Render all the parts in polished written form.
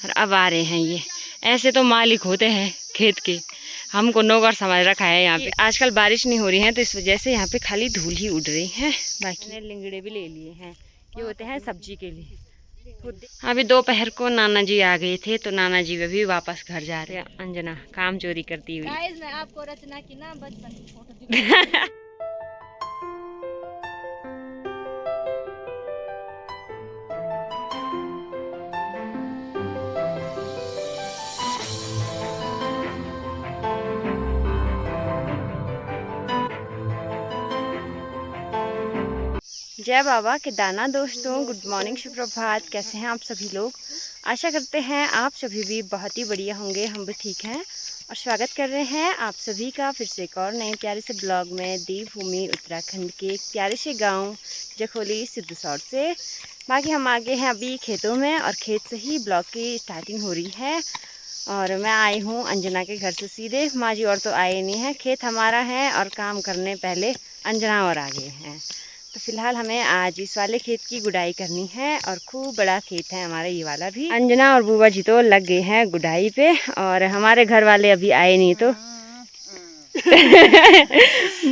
और अब आ रहे हैं ये। ऐसे तो मालिक होते हैं खेत के, हमको नौकर समझ रखा है यहाँ पे। आजकल बारिश नहीं हो रही है तो इस वजह से यहाँ पे खाली धूल ही उड़ रही है। बाकी ने लिंगड़े भी ले लिए हैं, ये होते हैं सब्जी के लिए। अभी दोपहर को नाना जी आ गए थे तो नाना जी भी वापस घर जा रहे हैं। अंजना काम चोरी करती हुई। मैं आपको रचना की ना बचपन की फोटो जय बाबा केदारनाथ दोस्तों, गुड मॉर्निंग, सुप्रभात। कैसे हैं आप सभी लोग? आशा करते हैं आप सभी भी बहुत ही बढ़िया होंगे। हम भी ठीक हैं और स्वागत कर रहे हैं आप सभी का फिर से एक और नए प्यारे से ब्लॉग में देवभूमि उत्तराखंड के एक प्यारे से गांव जखोली सिद्धसौर से। बाकी हम आगे हैं अभी खेतों में और खेत से ही ब्लॉग की स्टार्टिंग हो रही है। और मैं आई हूँ अंजना के घर से सीधे, माँ जी और तो आए नहीं हैं। खेत हमारा है और काम करने पहले अंजना और आ गए हैं। तो फिलहाल हमें आज इस वाले खेत की गुड़ाई करनी है और खूब बड़ा खेत है हमारा ये वाला भी। अंजना और बुआ जी तो लग गए हैं गुड़ाई पे और हमारे घर वाले अभी आए नहीं तो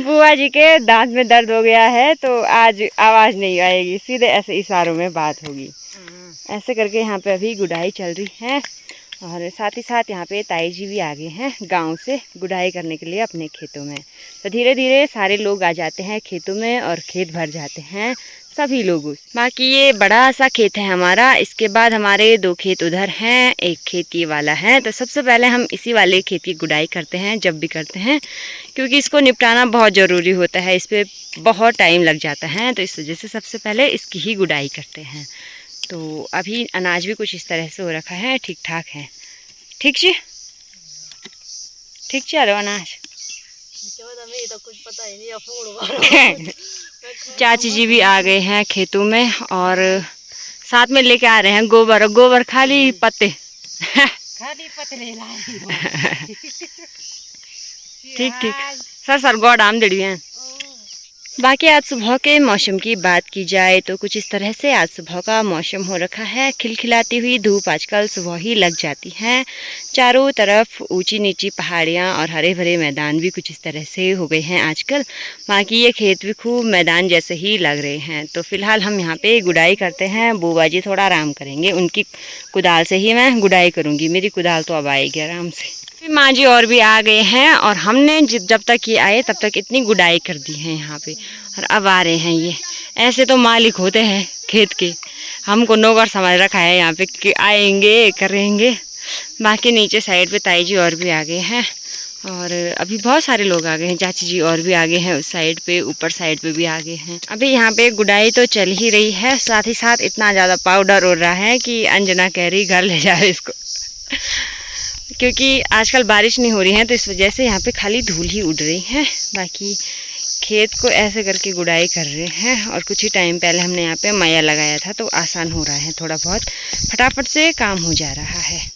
बुआ जी के दांत में दर्द हो गया है तो आज आवाज़ नहीं आएगी, सीधे ऐसे इशारों में बात होगी। ऐसे करके यहाँ पे अभी गुड़ाई चल रही है और साथ ही साथ यहाँ पे ताई जी भी आ गए हैं गांव से गुड़ाई करने के लिए अपने खेतों में। तो धीरे धीरे सारे लोग आ जाते हैं खेतों में और खेत भर जाते हैं सभी लोग। बाकी ये बड़ा सा खेत है हमारा, इसके बाद हमारे दो खेत उधर हैं, एक खेत ये वाला है। तो सबसे पहले हम इसी वाले खेत की गुड़ाई करते हैं जब भी करते हैं, क्योंकि इसको निपटाना बहुत ज़रूरी होता है, इस पर बहुत टाइम लग जाता है। तो इस वजह से सबसे पहले इसकी ही गुड़ाई करते हैं। तो अभी अनाज भी कुछ इस तरह से हो रखा है, ठीक ठाक है। ठीक जी, ठीक चलो अनाज। तो कुछ पता ही नहीं चाची जी भी आ गए हैं खेतों में और साथ में लेके आ रहे हैं गोबर। गोबर खाली पत्ते खाली पत्ते लाए। ठीक ठीक सर गॉड आम दड़ी हैं। बाकी आज सुबह के मौसम की बात की जाए तो कुछ इस तरह से आज सुबह का मौसम हो रखा है। खिलखिलाती हुई धूप आजकल सुबह ही लग जाती है। चारों तरफ ऊंची नीची पहाड़ियाँ और हरे भरे मैदान भी कुछ इस तरह से हो गए हैं आजकल। बाकी ये खेत भी खूब मैदान जैसे ही लग रहे हैं। तो फिलहाल हम यहाँ पे गुड़ाई करते हैं। बुआ जी थोड़ा आराम करेंगे, उनकी कुदाल से ही मैं गुड़ाई करूँगी। मेरी कुदाल तो अब आएगी आराम से। माँ जी और भी आ गए हैं और हमने जब तक ये आए तब तक इतनी गुड़ाई कर दी है यहाँ पे। और अब आ रहे हैं ये। ऐसे तो मालिक होते हैं खेत के, हमको नौकर समझ रखा है यहाँ पे कि आएंगे करेंगे। बाकी नीचे साइड पे ताई जी और भी आ गए हैं और अभी बहुत सारे लोग आ गए हैं। चाची जी और भी आ गए हैं उस साइड पे, ऊपर साइड पे भी आ गए हैं। अभी यहाँ पे गुड़ाई तो चल ही रही है, साथ ही साथ इतना ज़्यादा पाउडर उड़ रहा है कि अंजना कह रही घर ले जाओ इसको क्योंकि आजकल बारिश नहीं हो रही है तो इस वजह से यहाँ पे खाली धूल ही उड़ रही है। बाकी खेत को ऐसे करके गुड़ाई कर रहे हैं और कुछ ही टाइम पहले हमने यहाँ पे माया लगाया था तो आसान हो रहा है, थोड़ा बहुत फटाफट से काम हो जा रहा है।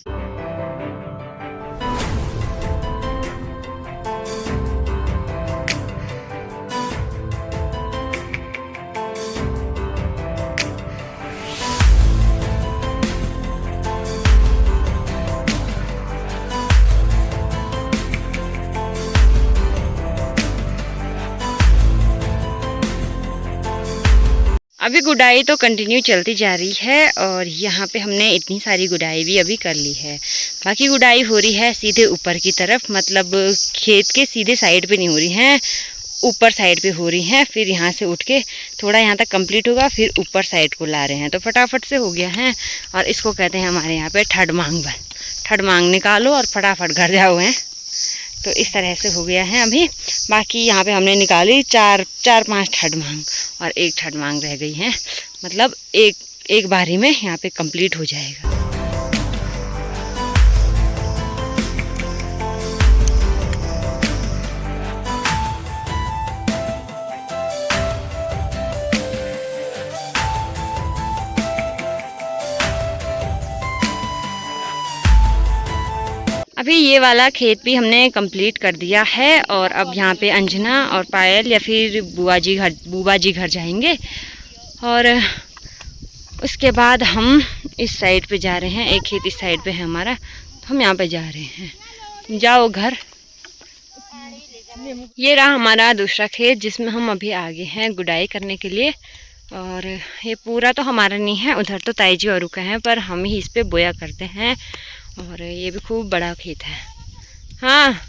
अभी गुड़ाई तो कंटिन्यू चलती जा रही है और यहाँ पे हमने इतनी सारी गुड़ाई भी अभी कर ली है। बाकी गुड़ाई हो रही है सीधे ऊपर की तरफ, मतलब खेत के सीधे साइड पे नहीं हो रही है, ऊपर साइड पे हो रही हैं। फिर यहाँ से उठ के थोड़ा यहाँ तक कंप्लीट होगा, फिर ऊपर साइड को ला रहे हैं। तो फटाफट से हो गया है और इसको कहते हैं हमारे यहाँ पे ठड मांग बन। ठड मांग निकालो और फटाफट घर जाओ हैं। तो इस तरह से हो गया है अभी। बाकी यहाँ पे हमने निकाली चार पांच ठड मांग और एक ठड मांग रह गई है, मतलब एक बारी में यहाँ पे कंप्लीट हो जाएगा। अभी ये वाला खेत भी हमने कंप्लीट कर दिया है और अब यहाँ पे अंजना और पायल या फिर बुआ जी घर जाएंगे और उसके बाद हम इस साइड पे जा रहे हैं, एक खेत इस साइड पे है हमारा, तो हम यहाँ पे जा रहे हैं। जाओ घर। ये रहा हमारा दूसरा खेत जिसमें हम अभी आगे हैं गुडाई करने के लिए। और ये पूरा तो हमारा नहीं है, उधर तो ताई जी और का है, पर हम ही इस पे बोया करते हैं। और ये भी खूब बड़ा खेत है। हाँ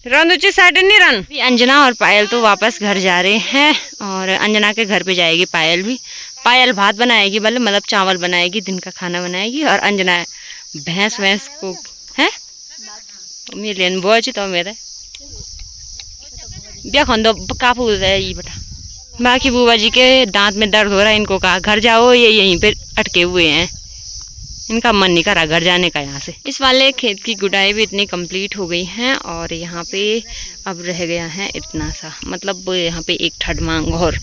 रंदुची साइड नहीं रन। अंजना और पायल तो वापस घर जा रहे हैं और अंजना के घर पे जाएगी पायल भी। पायल भात बनाएगी, मतलब चावल बनाएगी, दिन का खाना बनाएगी। और अंजना भैंस वैंस को है मिलियन बोझ तो मेरे ब्याह खंदो काफू ये बेटा। बाकी बुआ जी के दांत में दर्द हो रहा है, इनको कहा घर जाओ, ये यहीं पे अटके हुए हैं, इनका मन नहीं करा घर जाने का यहाँ से। इस वाले खेत की गुडाई भी इतनी कंप्लीट हो गई है और यहाँ पे अब रह गया है इतना सा, मतलब यहाँ पे एक ठडमांग। और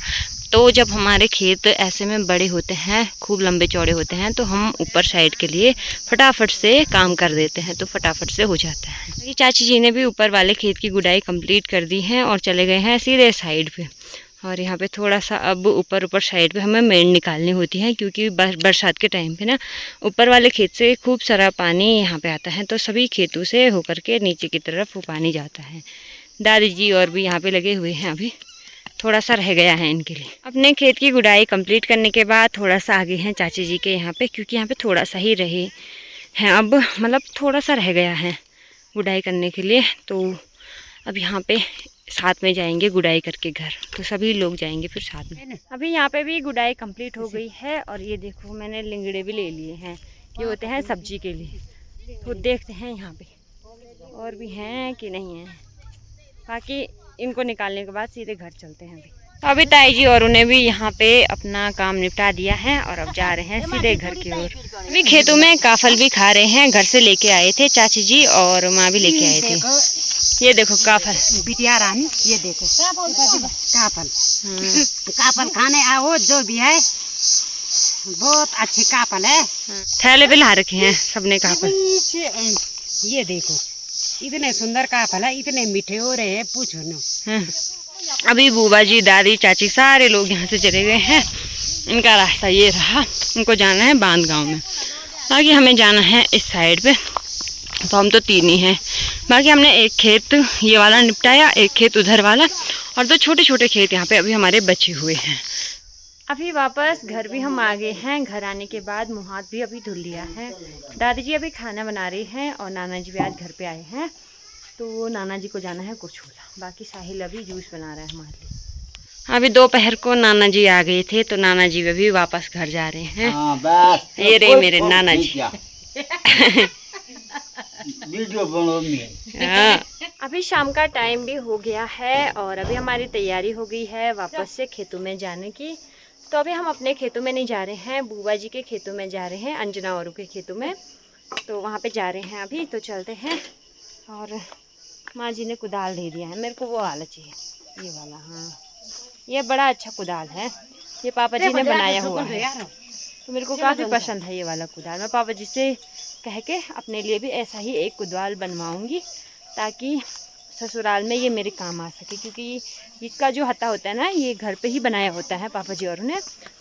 तो जब हमारे खेत ऐसे में बड़े होते हैं, खूब लंबे चौड़े होते हैं, तो हम ऊपर साइड के लिए फटाफट से काम कर देते हैं, तो फटाफट से हो जाता है। ये चाची जी ने भी ऊपर वाले खेत की गुडाई कंप्लीट कर दी है और चले गए हैं सीधे साइड पे। और यहाँ पे थोड़ा सा अब ऊपर साइड पे हमें मेड़ निकालनी होती है, क्योंकि बरसात के टाइम पे ना ऊपर वाले खेत से खूब सारा पानी यहाँ पे आता है, तो सभी खेतों से होकर के नीचे की तरफ वो पानी जाता है। दादी जी और भी यहाँ पे लगे हुए हैं, अभी थोड़ा सा रह गया है इनके लिए। अपने खेत की गुडाई कंप्लीट करने के बाद थोड़ा सा आगे हैं चाची जी के यहाँ पे, क्योंकि यहाँ पे थोड़ा सा ही रहे हैं अब, मतलब थोड़ा सा रह गया है गुडाई करने के लिए। तो अब यहाँ पे साथ में जाएंगे गुडाई करके घर, तो सभी लोग जाएंगे फिर साथ में। अभी यहाँ पे भी गुडाई कंप्लीट हो गई है और ये देखो मैंने लिंगड़े भी ले लिए हैं, ये होते हैं सब्जी के लिए। तो देखते हैं यहाँ पे और भी हैं कि नहीं हैं, बाकी इनको निकालने के बाद सीधे घर चलते हैं। अभी ताई जी और उन्हें भी यहाँ पे अपना काम निपटा दिया है और अब जा रहे हैं सीधे घर की ओर। अभी खेतों में काफल भी खा रहे हैं, घर से लेके आए थे चाची जी और माँ भी लेके आए थे। ये देखो काफल बिटिया रानी, ये देखो काफल। काफल खाने आओ जो भी है, बहुत अच्छे काफल है। थैले पे ला रखे हैं सबने काफल। ये देखो इतने सुंदर काफल है, इतने मीठे हो रहे हैं पूछो न। अभी बुआ जी दादी चाची सारे लोग यहाँ से चले गए हैं, इनका रास्ता ये रहा। इनको जाना है बांध गांव में, बाकी हमें जाना है इस साइड पे, तो हम तो तीन ही हैं। बाकी हमने एक खेत ये वाला निपटाया, एक खेत उधर वाला, और दो छोटे छोटे खेत यहाँ पे अभी हमारे बचे हुए हैं। अभी वापस घर भी हम आ गए हैं। घर आने के बाद मुँह हाथ भी अभी धुल लिया है। दादी जी अभी खाना बना रही हैं और नाना जी भी आज घर पे आए हैं, तो नाना जी को जाना है कुरछोला। बाकी साहिल अभी जूस बना रहा है हमारे लिए। अभी दोपहर को नाना जी आ गए थे, तो नाना जी भी वापस घर जा रहे हैं। ये रहे मेरे नाना जी। अभी शाम का टाइम भी हो गया है और अभी हमारी तैयारी हो गई है वापस से खेतों में जाने की। तो अभी हम अपने खेतों में नहीं जा रहे हैं, बुआ जी के खेतों में जा रहे हैं, अंजना और के खेतों में, तो वहाँ पे जा रहे हैं अभी। तो चलते हैं। और माँ जी ने कुदाल दे दिया है मेरे को, वो वाला चाहिए, ये वाला। हाँ ये बड़ा अच्छा कुदाल है, ये पापा जी ने बनाया हुआ है, तो मेरे को काफ़ी पसंद है ये वाला कुदाल। मैं पापा जी से कह के अपने लिए भी ऐसा ही एक कुदाल बनवाऊंगी, ताकि ससुराल में ये मेरे काम आ सके, क्योंकि इसका जो हत्था होता है ना, ये घर पे ही बनाया होता है पापा जी और ने,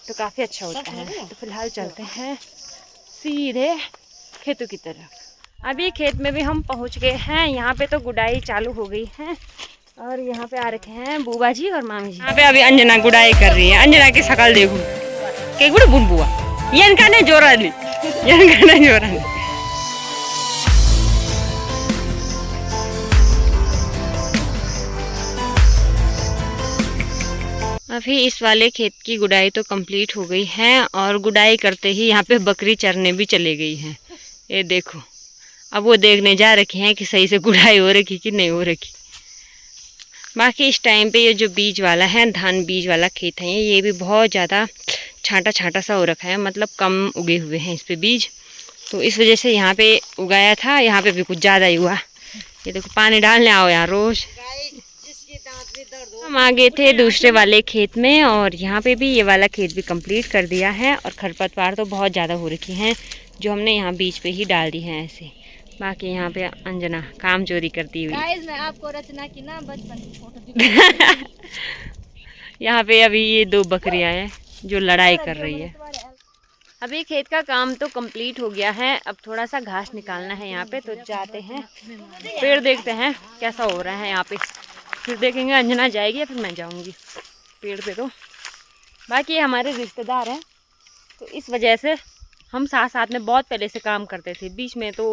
तो काफ़ी अच्छा होता है। तो फिलहाल चलते हैं सीधे खेतों की तरफ। अभी खेत में भी हम पहुंच गए हैं। यहाँ पे तो गुडाई चालू हो गई है और यहाँ पे आ रखे हैं बुआ जी और मामी जी। यहाँ पे अभी अंजना गुडाई कर रही है। अंजना की शकल देखो, के गुड़ बुन बुआ ये इनका नहीं जोरा ली, ये इनका नहीं जोरा ली। अभी इस वाले खेत की गुडाई तो कंप्लीट हो गई है और गुडाई करते ही यहाँ पे बकरी चरने भी चले गई हैं। ये देखो, अब वो देखने जा रखे हैं कि सही से गुडाई हो रखी कि नहीं हो रखी। बाकी इस टाइम पे ये जो बीज वाला है, धान बीज वाला खेत है, ये भी बहुत ज़्यादा छांटा छांटा सा हो रखा है, मतलब कम उगे हुए हैं इस पे बीज, तो इस वजह से यहाँ पे उगाया था, यहाँ पे भी कुछ ज़्यादा ही हुआ। ये देखो पानी डालने आओ यार रोज़। हम आ गए थे दूसरे वाले खेत में और यहाँ पे भी ये वाला खेत भी कंप्लीट कर दिया है और खरपतवार तो बहुत ज़्यादा हो रखी हैं, जो हमने यहाँ बीच पे ही डाल दी हैं ऐसे। बाकी यहाँ पे अंजना काम चोरी करती हुई। गाइस मैं आपको रचना की ना बचपन की फोटो यहाँ पे अभी ये दो बकरियां हैं जो लड़ाई कर रही है। अभी खेत का काम तो कंप्लीट हो गया है, अब थोड़ा सा घास निकालना है यहाँ पे, तो जाते हैं पेड़ देखते हैं कैसा हो रहा है यहाँ पे, फिर देखेंगे। अंजना जाएगी या फिर मैं जाऊँगी पेड़ पे। तो बाकी हमारे रिश्तेदार हैं तो इस वजह से हम साथ साथ में बहुत पहले से काम करते थे। बीच में तो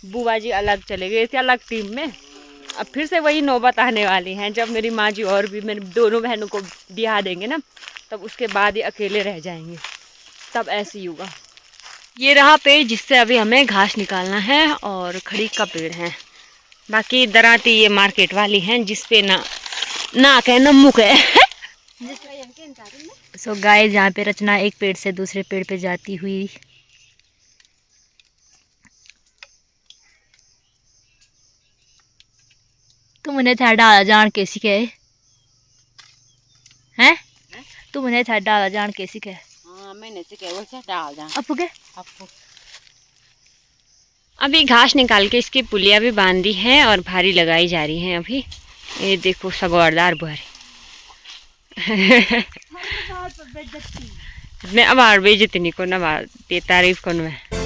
बुआ जी अलग चले गए थे, अलग टीम में। अब फिर से वही नौबत आने वाली है, जब मेरी माँ जी और भी मेरी दोनों बहनों को ब्याह देंगे ना, तब उसके बाद ही अकेले रह जाएंगे, तब ऐसे ही होगा। ये रहा पेड़ जिससे अभी हमें घास निकालना है, और खड़ी का पेड़ है। बाकी दराती ये मार्केट वाली हैं जिसपे ना कहे न मुख है। सो गाय जहाँ पे रचना एक पेड़ से दूसरे पेड़ पे जाती हुई। तुम उन्हें था डाला जान के सीखे हैं? तुम उन्हें था डाला जान के सीखे? हाँ मैंने सीखे वो से डाल जा। अपू के अभी घास निकाल के इसकी पुलिया भी बांध दी है और भारी लगाई जा रही है। अभी ये देखो सगौरदार बुआरी। मैं अब बेइज्जती को ना तारीफ कौन है।